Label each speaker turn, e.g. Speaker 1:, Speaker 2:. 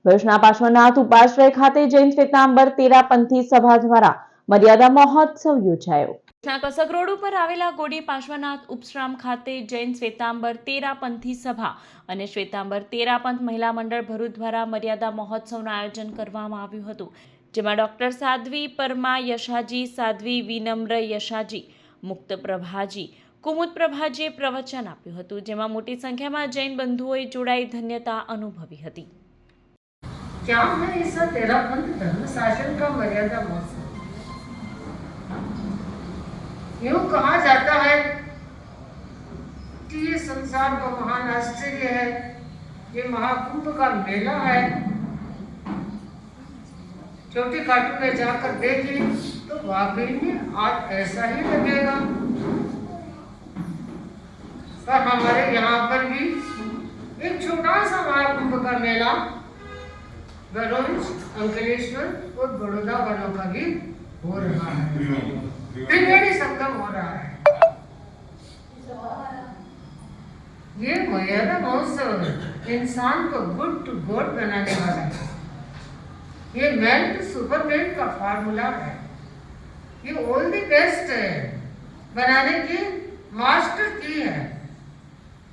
Speaker 1: ભરૂચના પાર્શ્વનાથ ઉપાશ્રય ખાતે જૈન શ્વેતાંબર તેરાપંથી સભા દ્વારા મર્યાદા મહોત્સવ યોજાયો. કસક રોડ ઉપર આવેલા ગોડી પાર્શ્વનાથ ઉપશ્રામ ખાતે જૈન શ્વેતાંબર તેરાપંથી સભા અને શ્વેતાંબર તેરાપંથ મહિલા મંડળ ભરૂચ દ્વારા મર્યાદા મહોત્સવનું આયોજન કરવામાં આવ્યું હતું, જેમાં ડોક્ટર સાધ્વી પરમા યશાજી, સાધ્વી વિનમ્ર યશાજી, મુક્ત પ્રભાજી, કુમુદ પ્રભાજીએ પ્રવચન આપ્યું હતું, જેમાં મોટી સંખ્યામાં જૈન બંધુઓએ જોડાઈ ધન્યતા અનુભવી હતી.
Speaker 2: क्या है इस तेरापंथ धर्म शासन का मर्यादा महोत्सव? यूं कहा जाता है कि ये संसार का महान आश्चर्य है, ये महाकुंभ का मेला है. छोटी काटू में जाकर देखिए तो वाकई में आज ऐसा ही लगेगा. पर हमारे यहाँ पर भी एक छोटा सा महाकुंभ का मेला भरूच, अंकलेश्वर और बड़ौदा वालों का भी हो रहा है. त्रिवेणी संगम हो रहा है. ये मर्यादा महोत्सव इंसान को गुड टू गॉड बनाने वाला है. ये मैन टू सुपरमैन का फार्मूला है. ये ऑल द बेस्ट है बनाने की मास्टर की है.